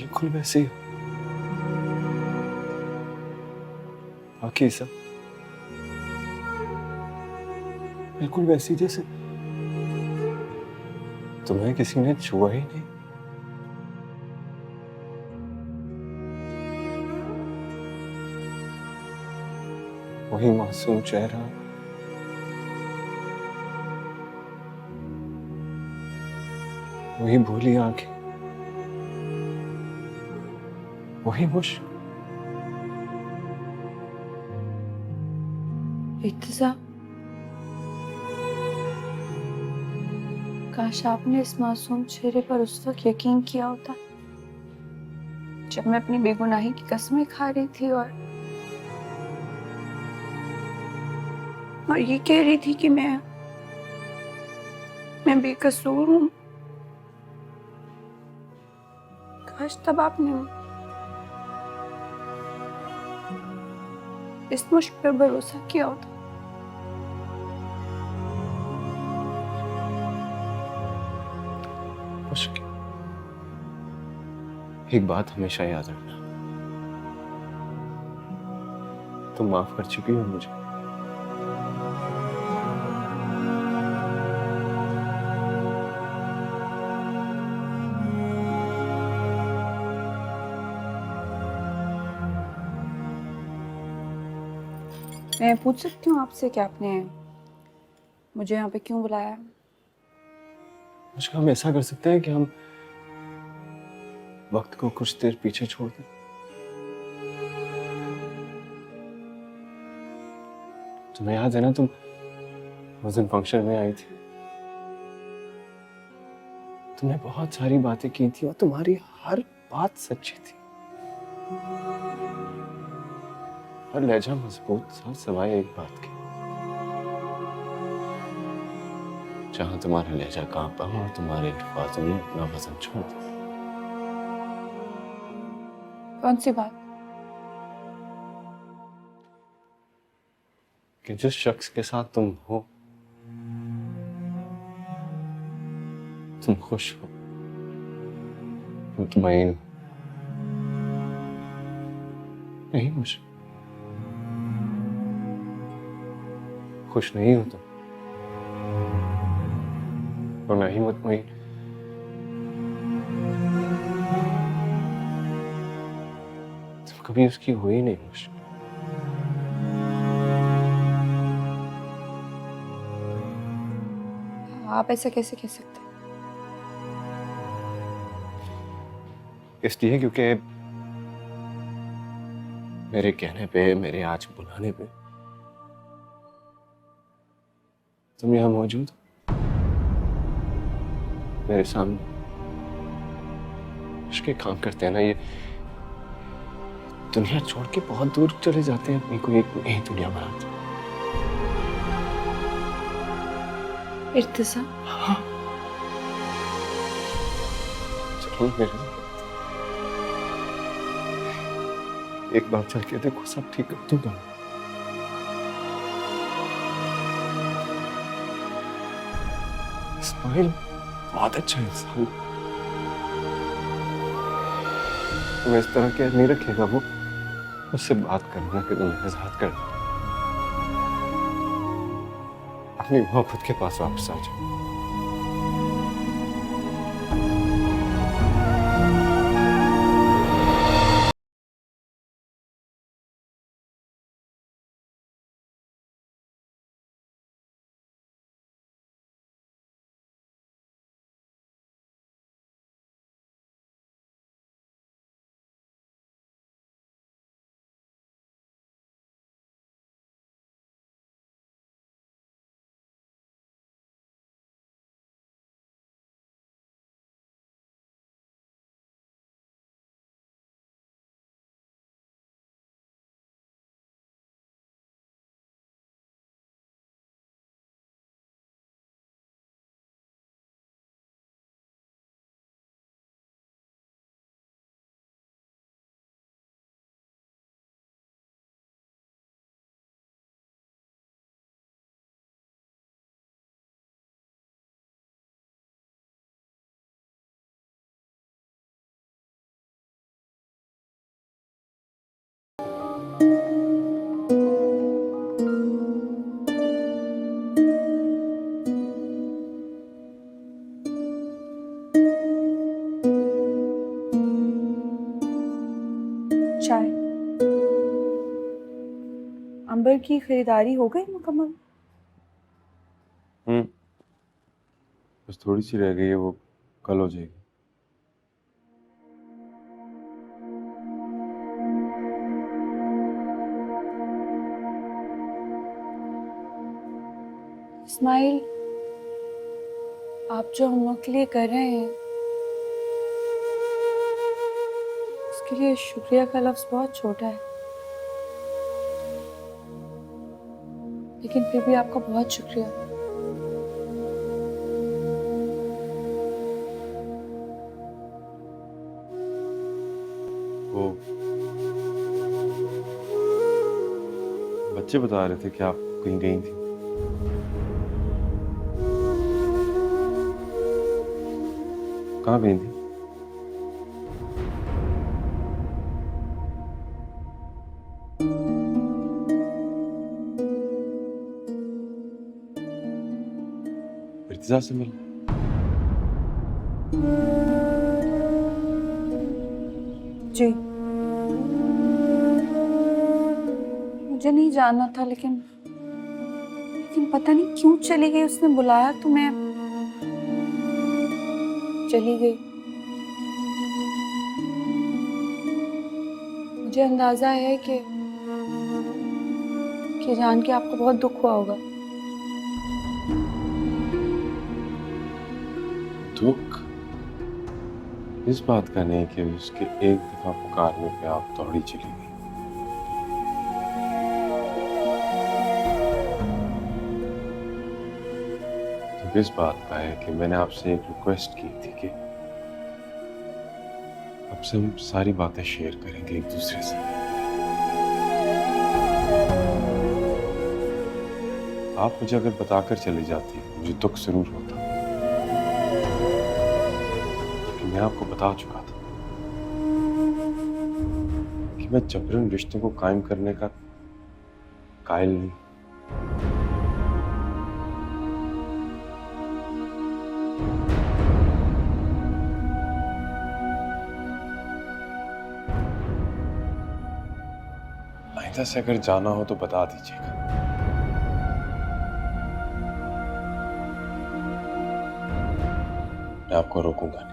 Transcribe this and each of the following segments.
बिल्कुल वैसे ही हो। बाकी सब बिल्कुल वैसी जैसे तुम्हें किसी ने छुआ ही नहीं। वही मासूम चेहरा, वही भोली आंखें, वही मुश्क। इर्तिजा, काश आपने इस मासूम चेहरे पर उस वक्त यकीन किया होता जब मैं अपनी बेगुनाही की कस्में खा रही थी और ये कह रही थी कि मैं बेकसूर हूँ। काश तब आपने इस मुश्क पर भरोसा किया होता। मुश्क, एक बात हमेशा याद रखना, तुम माफ कर चुकी हो मुझे। मैं पूछ सकती हूँ आपसे कि आपने मुझे यहाँ पे क्यों बुलाया? मुश्क, हम ऐसा कर सकते हैं कि हम वक्त को कुछ देर पीछे छोड़ दें। तुम्हें याद है ना, तुम उस दिन फंक्शन में आई थी, तुमने बहुत सारी बातें की थी और तुम्हारी हर बात सच्ची थी। हर लहजा मजबूत था सिवाय एक बात के। जहां तुम्हारा लहजा कांपा और तुम्हारे अल्फाजों ने अपना वजन छोड़ दिया। कौन सी बात? कि जिस शख्स के साथ तुम हो, तुम खुश हो, मुतमईन हो। नहीं मुझे खुश नहीं हो तुम, और ना ही मुतमईन। तुम कभी उसकी हुई नहीं मुझे। आप ऐसा कैसे कह सकते? इसलिए क्योंकि मेरे कहने पे, मेरे आज बुलाने पे तुम यहां मौजूद हो, मेरे सामने। इसके काम करते हैं ना ये दुनिया छोड़ के बहुत दूर चले जाते हैं, अपनी को एक नई दुनिया बनाते हैं। इर्तिजा, हाँ, चलो मेरे साथ। एक बार चल के देखो, सब ठीक कर दूंगा। इस्माइल बहुत अच्छा इंसान, तुम्हें इस तरह के नहीं रखेगा वो। उससे बात करना कि तुम्हें आजाद कर दे। अपनी मोहब्बत के पास वापस आ जाओ। दिसंबर की खरीदारी हो गई मुकम्मल? बस थोड़ी सी रह गई है, वो कल हो जाएगी। इस्माइल, आप जो हम लोग के लिए कर रहे हैं उसके लिए शुक्रिया का लफ्ज बहुत छोटा है, लेकिन फिर भी आपका बहुत शुक्रिया। वो बच्चे बता रहे थे कि आप कहीं गई थी। कहाँ गई थी? इर्तिजा से मिल। जी, मुझे नहीं जानना था, लेकिन पता नहीं क्यों चली गई। उसने बुलाया तो मैं चली गई। मुझे अंदाजा है कि जान के आपको बहुत दुख हुआ होगा। दुख इस बात का नहीं कि उसके एक दफा पुकारने पे आप दौड़ी चली गई। दुख इस बात का है कि मैंने आपसे एक रिक्वेस्ट की थी कि अब से हम सारी बातें शेयर करेंगे एक दूसरे से। आप मुझे अगर बताकर चली जाती मुझे दुख जरूर होता, लेकिन मैं आपको बता चुका था कि मैं जबरन रिश्तों को कायम करने का कायल नहीं। आइंदा से अगर जाना हो तो बता दीजिएगा। मैं आपको रोकूंगा नहीं।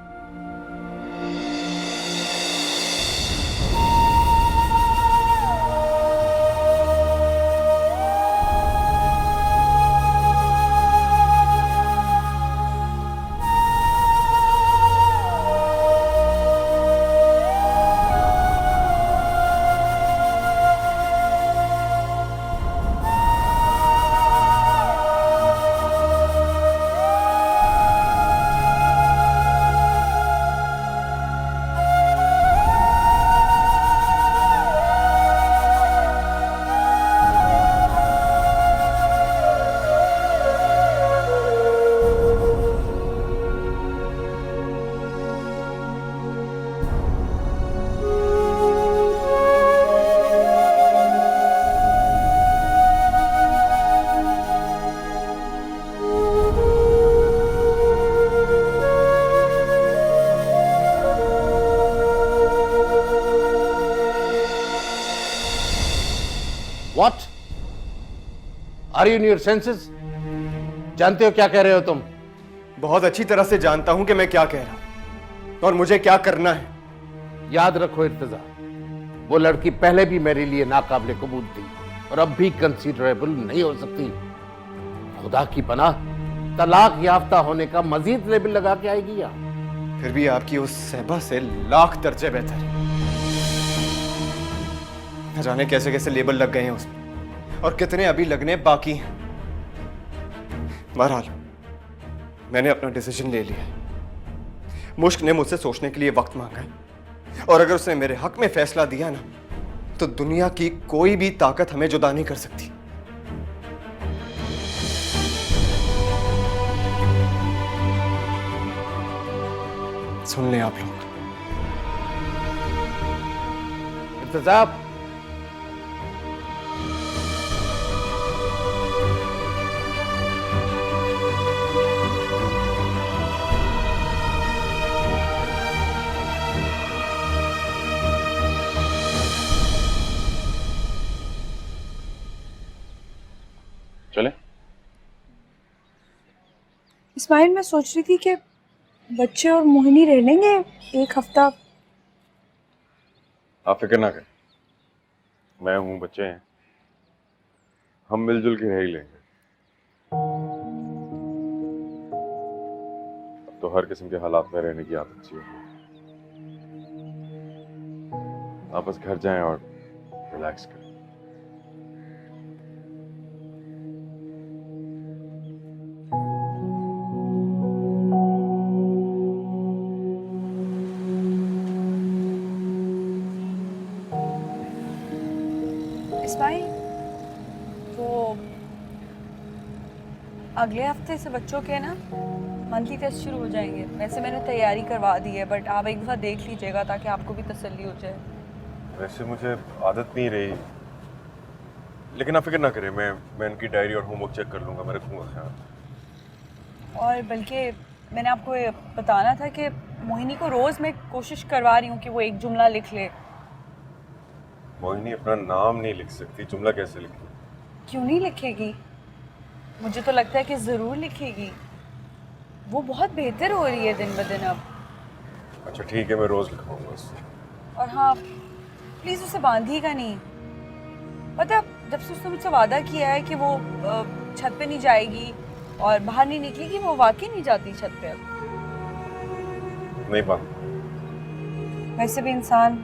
What? Are you in your senses? जानते हो क्या कह रहे हो तुम? बहुत अच्छी तरह से जानता हूं कि मैं क्या कह रहा हूं और मुझे क्या करना है। याद रखो इर्तिजा, वो लड़की पहले भी मेरे लिए नाकाबिले कबूल थी और अब भी कंसीडरेबल नहीं हो सकती। खुदा की पनाह, तलाक याफ्ता होने का मजीद लेबल लगा के आएगी यहाँ। फिर भी आपकी उस सहबा से लाख दर्जे बेहतर है। न जाने कैसे कैसे लेबल लग गए हैं उसमें और कितने अभी लगने बाकी हैं। बहरहाल मैंने अपना डिसीजन ले लिया है। मुश्क ने मुझसे सोचने के लिए वक्त मांगा है और अगर उसने मेरे हक में फैसला दिया ना तो दुनिया की कोई भी ताकत हमें जुदा नहीं कर सकती। सुन लें आप लोग। इर्तिजा, इस्माइल, मैं सोच रही थी कि बच्चे और मोहिनी रह लेंगे एक हफ्ता। आप फिक्र ना करें, मैं हूँ, बच्चे हैं, हम मिलजुल के रह ही लेंगे। अब तो हर किस्म के हालात में रहने की आदत सी होगी। आप बस घर जाएं और रिलैक्स करें। इस्माइल, वो अगले हफ्ते से बच्चों के ना मंथली टेस्ट शुरू हो जाएंगे। वैसे मैंने तैयारी करवा दी है, बट आप एक दफ़ा देख लीजिएगा ताकि आपको भी तसल्ली हो जाए। वैसे मुझे आदत नहीं रही, लेकिन आप फिक्र ना करें, मैं उनकी डायरी और होमवर्क चेक कर लूंगा, मैं रखूंगा ख्याल। और बल्कि मैंने आपको ये बताना था कि मोहिनी को रोज़ मैं कोशिश करवा रही हूँ कि वो एक जुमला लिख ले। मोहिनी अपना नाम नहीं लिख सकती, जुमला कैसे लिखती? क्यों नहीं लिखेगी? मुझे तो लगता है कि ज़रूर लिखेगी। वो बहुत बेहतर हो रही है दिन ब दिन अब। अच्छा ठीक है, मैं रोज लिखवाऊंगा उससे। और हाँ, प्लीज़ उसे बांधिएगा नहीं। पता, जब से उसने मुझसे वादा किया है कि वो छत पे नहीं जाएगी और बाहर नहीं निकलेगी, वो वाकई नहीं जाती छत पे अब। नहीं बात। वैसे भी इंसान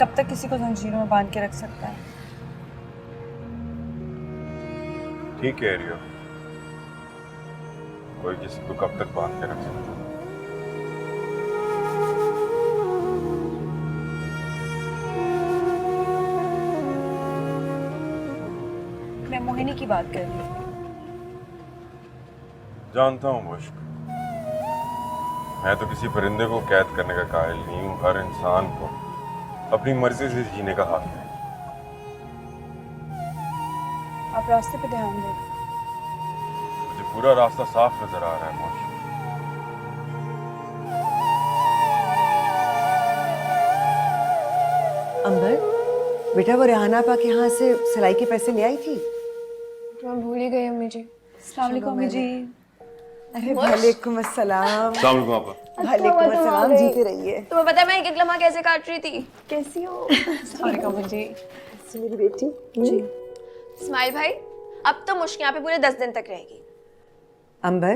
कब तक किसी को जंजीरों में बांध के रख सकता है? ठीक कह रही हो, कोई किसी को कब तक बांध के रख सकता है। मैं मोहिनी की बात कर रही हूँ। जानता हूँ मुश्क, मैं तो किसी परिंदे को कैद करने का कायल नहीं हूँ। हर इंसान को अपनी मर्जी से जीने का हक है। आप रास्ते पे ध्यान दें। मुझे पूरा रास्ता साफ नजर आ रहा है मुश्क। अंबर, बेटा वो रेहाना आपा के यहाँ से सिलाई के पैसे ले आई थी? मैं भूल ही गई अम्मी जी। अस्सलाम वालेकुम अम्मी जी। अरे वालेकुम अस्सलाम। अस्सलाम वालेकुम आपा। वालेकुम अस्सलाम, जीते रहिए। तुम्हें पता है मैं एक एक लम्हा कैसे काट रही थी? कैसी हो? अस्सलाम वालेकुम अम्मी जी। मेरी बेटी जी। इस्माइल भाई, अब तो मुश्किल यहाँ पे पूरे 10 दिन तक रहेगी। अंबर,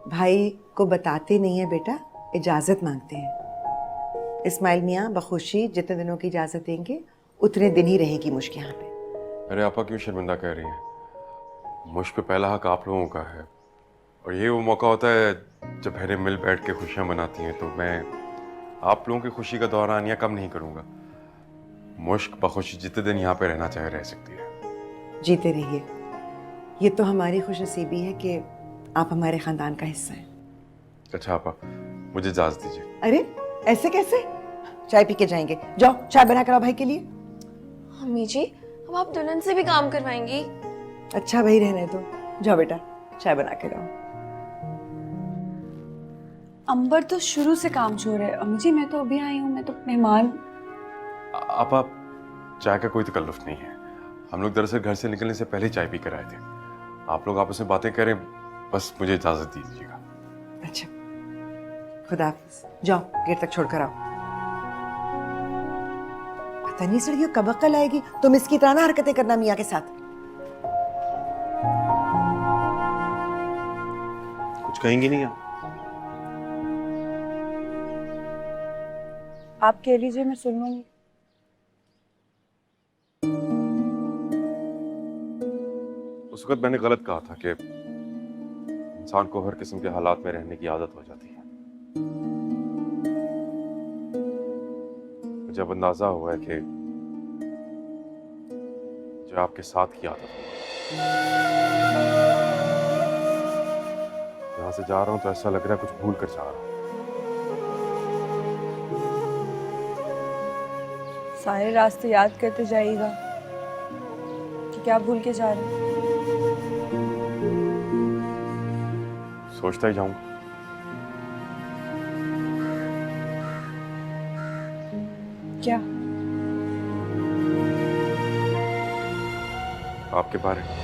भाई को बताते नहीं है बेटा, इजाजत मांगते हैं। इस्माइल मियाँ बखुशी जितने दिनों की इजाजत देंगे उतने दिन ही रहेगी मुश्क यहाँ पे। अरे आपा क्यों शर्मिंदा कह रही हैं? मुझ पे पहला हक आप लोगों का है, और ये वो मौका होता है जब बहनें मिल बैठ के खुशियाँ मनाती हैं, तो मैं आप लोगों की खुशी का दौरान या कम नहीं करूँगा। मुश्क बखुशी जितने दिन यहाँ पे रहना चाहे रह सकती है। जीते रहिए। ये तो हमारी खुशनसीबी है कि आप हमारे खानदान का हिस्सा हैं। अच्छा आपा, मुझे इजाजत दीजिए। अरे ऐसे कैसे? चाय पी के जाएंगे, जाओ चाय बना कर आओ भाई के लिए। अम्मी जी, अब आप दुल्हन से भी काम करवाएंगी? अच्छा भाई रहने दो, जाओ बेटा चाय बना के लाओ। अंबर तो शुरू से काम चोर है। अम्मी जी, मैं तो अभी आई हूँ, मैं तो मेहमान। आपा, चाय का कोई तकल्लुफ नहीं है। हम लोग दरअसल घर से निकलने से पहले ही चाय पी कर आए थे। आप लोग आपस में बातें करें, बस मुझे इजाजत दीजिएगा। अच्छा, खुदा हाफिज। जाओ गेट तक छोड़कर आओ। पता नहीं सड़ियों कब अक्ल आएगी तुम इसकी तरह ना हरकतें करना मियाँ के साथ। कुछ कहेंगी नहीं आप? आप कह लीजिए, मैं सुन लूंगी। उस वक्त मैंने गलत कहा था कि इंसान को हर किस्म के हालात में रहने की आदत हो जाती है। मुझे अब अंदाजा हुआ है कि जो आपके साथ की आदत है। यहाँ से जा रहा हूँ तो ऐसा लग रहा है कुछ भूल कर जा रहा हूँ। सारे रास्ते याद करते जाइएगा कि क्या भूल के जा रहे हैं। सोचता ही जाऊंगा। क्या? आपके बारे में।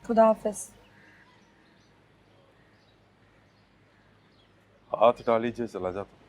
खुदा हाफिज। हाथ डाल लीजिए, चला जाता हूँ।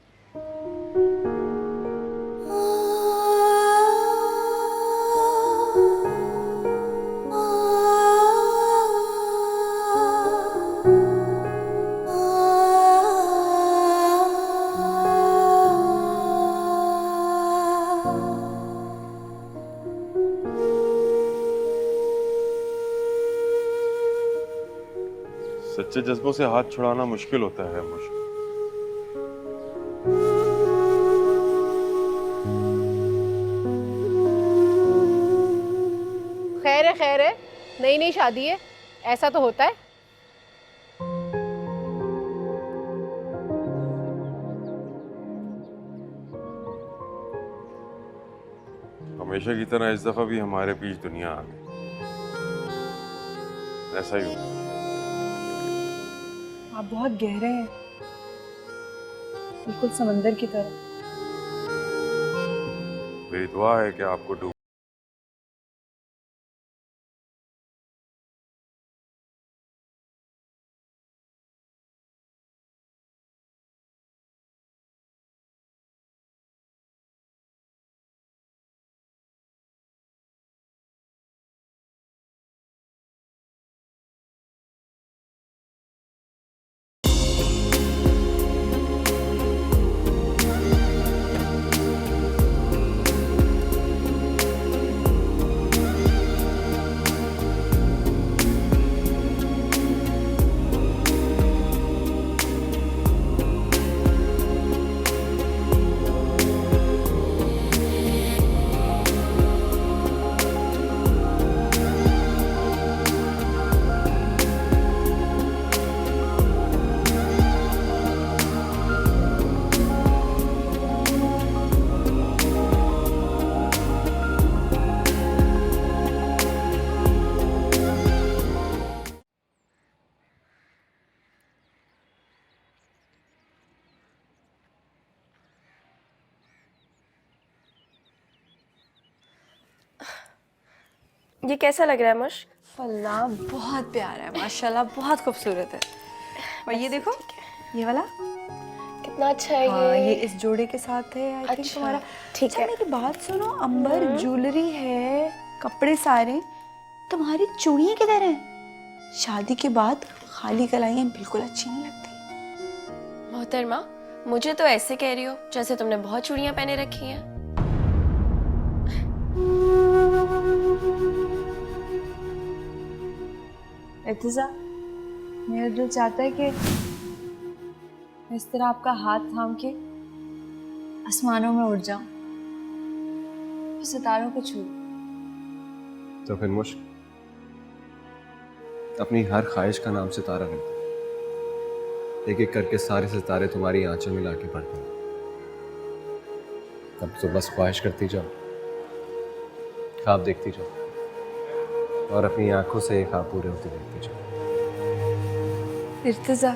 सच्चे जज्बों से हाथ छुड़ाना मुश्किल होता है मुश्किल। खैर है, नई नई शादी है, ऐसा तो होता है। हमेशा की तरह इस दफा भी हमारे बीच दुनिया आ गई। ऐसा ही हो। आप बहुत गहरे हैं, बिल्कुल समंदर की तरह। मेरी दुआ है कि आपको डूब ये कैसा लग रहा है मुश्क? अल्लाह बहुत प्यारा है, माशाल्लाह बहुत खूबसूरत है। और ये देखो, ये वाला कितना अच्छा है हाँ, ये। ये इस जोड़े के साथ है। आई थिंक अच्छा, तुम्हारा। ठीक अच्छा, है। मेरी बात सुनो, अंबर ज्वेलरी है, कपड़े सारे, तुम्हारी चूड़ियां किधर हैं? शादी के बाद खाली कलाइयां बिल्कुल अच्छी नहीं लगती। मोहतरमा, मुझे तो ऐसे कह रही हो जैसे तुमने बहुत चूड़ियां पहने रखी हैं। इर्तिजा, मेरा दिल चाहता है कि मैं इस तरह आपका हाथ थाम के आसमानों में उड़ जाऊं, सितारों को छू। तो फिर मुश्क अपनी हर ख्वाहिश का नाम सितारा रख दो। एक एक करके सारे सितारे तुम्हारी आंचों में लाके पड़ गए। तब तो बस ख्वाहिश करती जाओ, ख्वाब देखती जाओ और अपनी आंखों से ये ख्वाब पूरे होते देखती जाओ। इर्तिजा,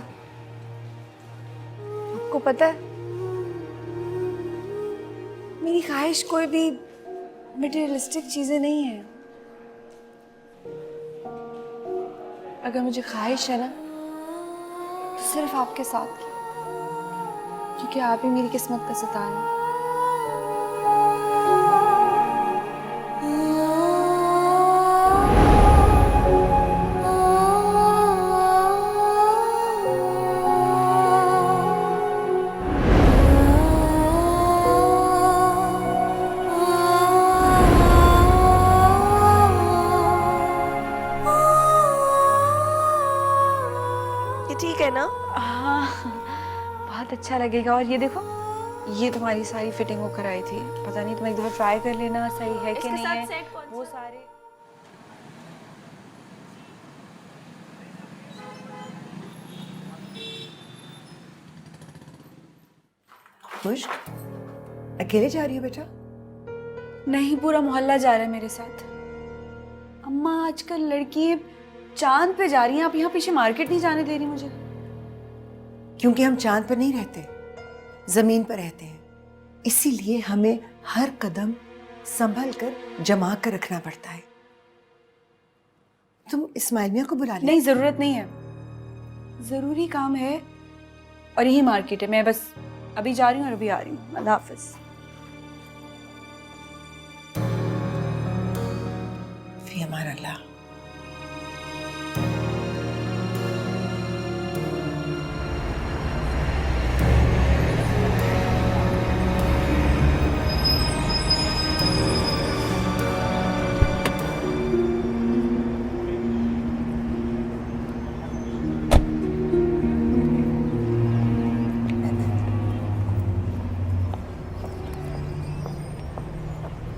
आपको पता है मेरी ख्वाहिश कोई भी मटेरियलिस्टिक चीजें नहीं है। अगर मुझे ख्वाहिश है ना, तो सिर्फ आपके साथ की, क्योंकि आप ही मेरी किस्मत का सितारा हैं। ये ठीक है ना? हाँ, बहुत अच्छा लगेगा। और ये देखो, ये तुम्हारी सारी फिटिंग होकर आई थी। पता नहीं, तुम एक दफा ट्राई कर लेना सही है कि इसके नहीं साथ है। सेट कौन वो सा? सारे मुश्क, अकेले जा रही हो बेटा? नहीं, पूरा मोहल्ला जा रहा है मेरे साथ। अम्मा, आजकल लड़की चांद पे जा रही हैं, आप यहाँ पीछे मार्केट नहीं जाने दे रही मुझे। क्योंकि हम चांद पर नहीं रहते, जमीन पर रहते हैं, इसीलिए हमें हर कदम संभल कर जमा कर रखना पड़ता है। तुम इस्माइल मियाँ को बुला ले। नहीं, जरूरत नहीं है, जरूरी काम है और यही मार्केट है। मैं बस अभी जा रही हूँ और अभी आ रही हूँ। अल्लाह हाफिज। फी अमान अल्लाह।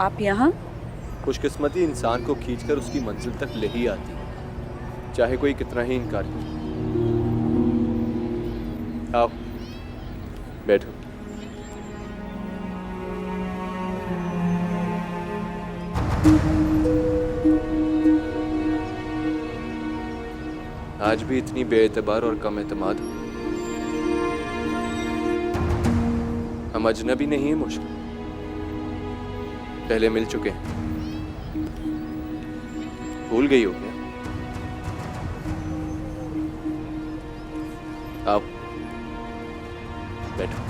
आप यहाँ? खुशकिस्मती इंसान को खींचकर उसकी मंजिल तक ले ही आती है, चाहे कोई कितना ही इनकार करे। आओ बैठो। आज भी इतनी बेएतबार और कम एतमाद हो। हम अजनबी नहीं है मुश्किल, पहले मिल चुके हैं, भूल गई हो क्या? आप बैठो।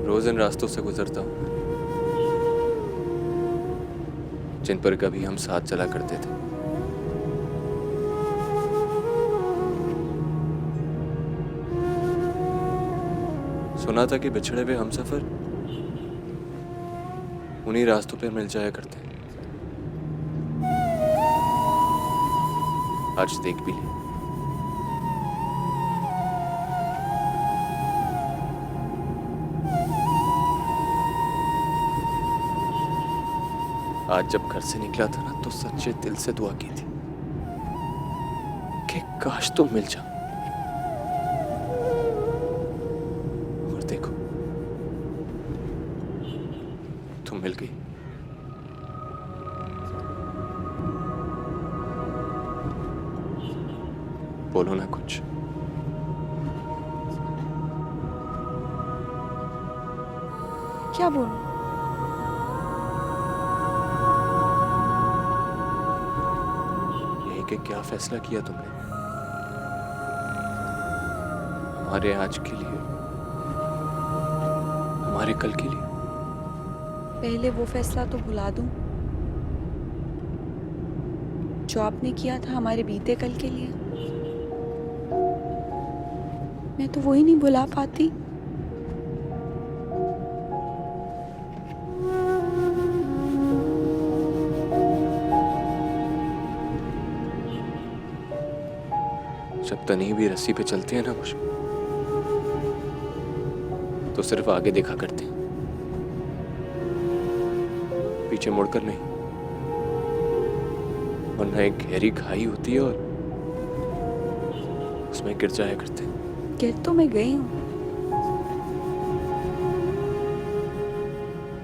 रोज इन रास्तों से गुजरता हूं जिन पर कभी हम साथ चला करते थे। सुना था कि बिछड़े हुए हमसफर उन्हीं रास्तों पर मिल जाया करते हैं। आज देख भी लिया। आज जब घर से निकला था ना, तो सच्चे दिल से दुआ की थी कि काश तुम मिल जाओ। और देखो, तुम मिल गई। बोलो ना कुछ। क्या बोलूं? कि क्या फैसला किया तुमने हमारे आज के लिए, हमारे कल के लिए? पहले वो फैसला तो भुला दूं जो आपने किया था हमारे बीते कल के लिए। मैं तो वही नहीं भुला पाती। जब तनी भी रस्सी पे चलते हैं ना कुछ, तो सिर्फ आगे देखा करते हैं, पीछे मुड़कर नहीं। वरना एक गहरी खाई होती है और उसमें गिर जाया करते हैं। गिर तो मैं गई हूँ,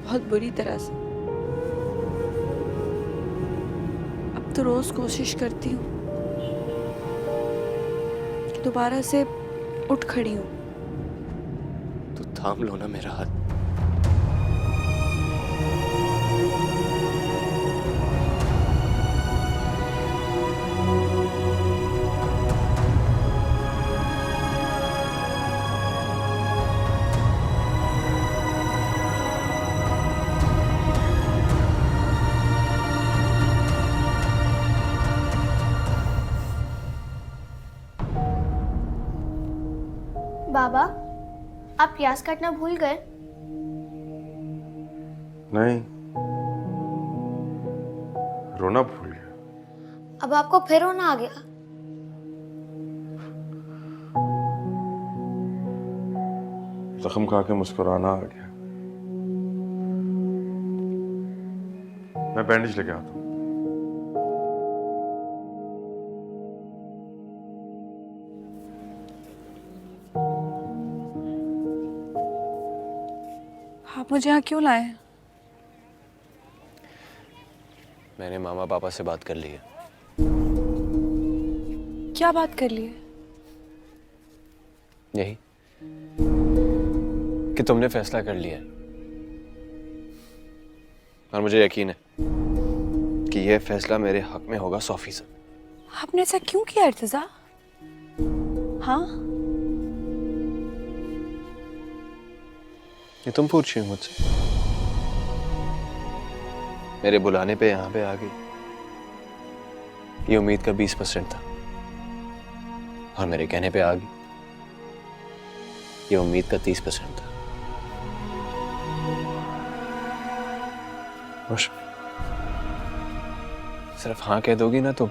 बहुत बुरी तरह से। अब तो रोज कोशिश करती हूँ दोबारा से उठ खड़ी हूं। तो थाम लो ना मेरा हाथ। बाबा, आप प्याज काटना भूल गए? नहीं, रोना भूल गया। अब आपको फिर रोना आ गया? जख्म खा के मुस्कुराना आ गया। मैं बैंडेज लेके आता हूँ। आप मुझे यहाँ क्यों लाए? मैंने मामा पापा से बात कर ली है। क्या बात कर ली है? यही कि तुमने फैसला कर लिया है, और मुझे यकीन है कि यह फैसला मेरे हक में होगा 100%। आपने ऐसा क्यों किया इर्तिजा? हाँ, ये तुम पूछ रही हो मुझसे? मेरे बुलाने पे यहाँ पे आ गई। ये उम्मीद का 20% था, और मेरे कहने पे आ गई। ये उम्मीद का 30% था। सिर्फ हाँ कह दोगी ना तो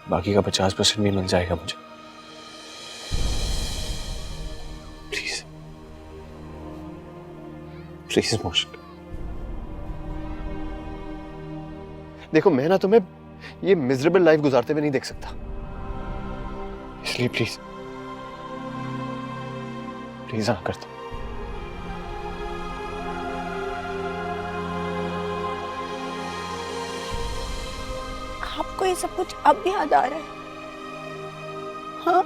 बाकी का 50% भी मिल जाएगा मुझे। प्लीज प्लीज मुश्क, देखो मैं ना तुम्हें ये मिजरेबल लाइफ गुजारते हुए नहीं देख सकता, इसलिए प्लीज प्लीज हाँ कर दो। आपको ये सब कुछ अब भी याद आ रहा है? हाँ,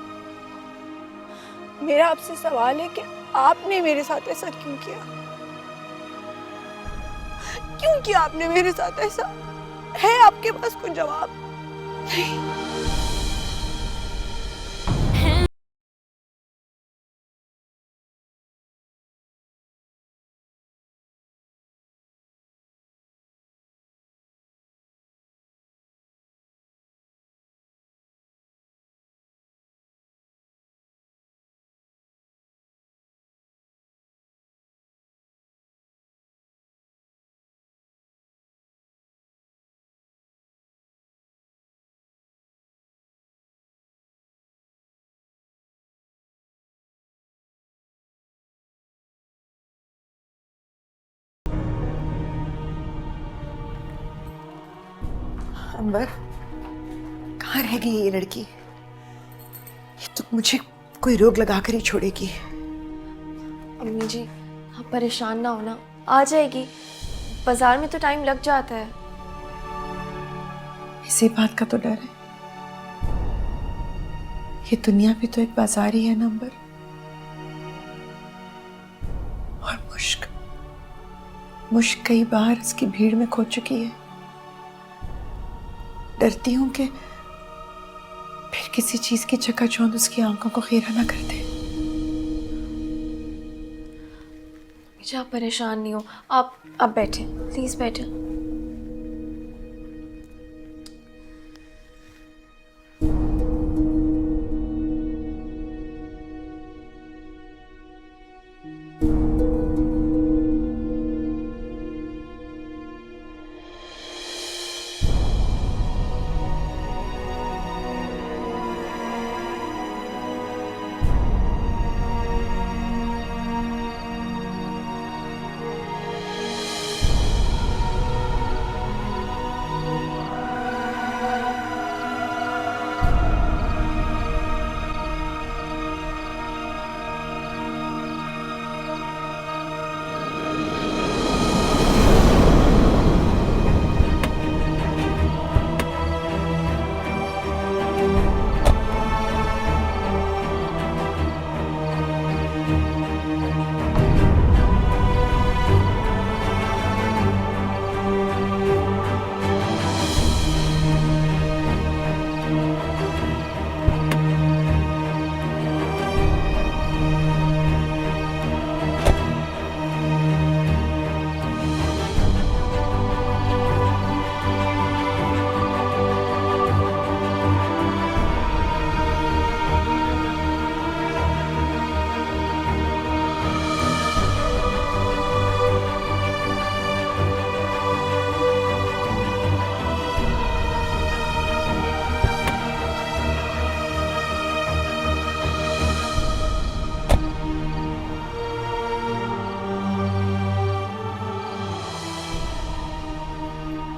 मेरा आपसे सवाल है कि आपने मेरे साथ ऐसा क्यों किया? क्यों किया आपने मेरे साथ ऐसा? है आपके पास कोई जवाब? नहीं। अंबर, कहाँ रह गई ये लड़की? ये तो मुझे कोई रोग लगाकर ही छोड़ेगी। अम्मी जी, आप परेशान ना होना, आ जाएगी। बाजार में तो टाइम लग जाता है। इसी बात का तो डर है। ये दुनिया भी तो एक बाजार ही है ना अंबर। और मुश्क कई बार इसकी भीड़ में खो चुकी है। डरती हूं कि फिर किसी चीज की चकाचौंध उसकी आंखों को घेरा ना कर दे। मुझे आप परेशान नहीं हो, आप बैठे, प्लीज बैठे।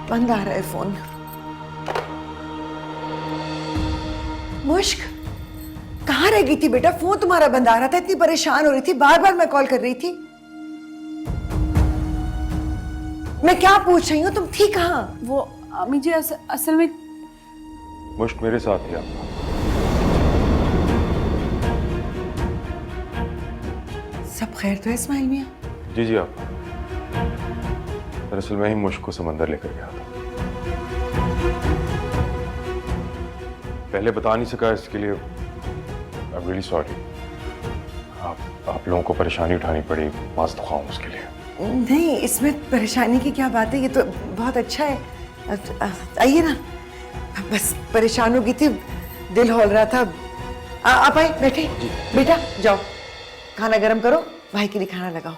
बंद आ रहा है फोन। मुश्क, कहाँ रह गई थी बेटा? फोन तुम्हारा बंद आ रहा था, इतनी परेशान हो रही थी, बार बार मैं कॉल कर रही थी। मैं क्या पूछ रही हूँ, तुम थी कहाँ? वो अम्मी जी असल में मुश्क मेरे साथ ही आपका। सब खैर तो है इस्माइल मियाँ? जी जी आप। दरअसल मैं ही मुश्क को समंदर लेकर गया था। पहले बता नहीं सका, इसके लिए आई एम रियली सॉरी। आप लोगों को परेशानी उठानी पड़ी, माफ दुखाऊं उसके लिए। नहीं, इसमें परेशानी की क्या बात है, ये तो बहुत अच्छा है। आइए ना, बस परेशान हो गई थी, दिल हौल रहा था। आप आए, बैठे। बेटा जाओ, खाना गर्म करो, भाई के लिए खाना लगाओ।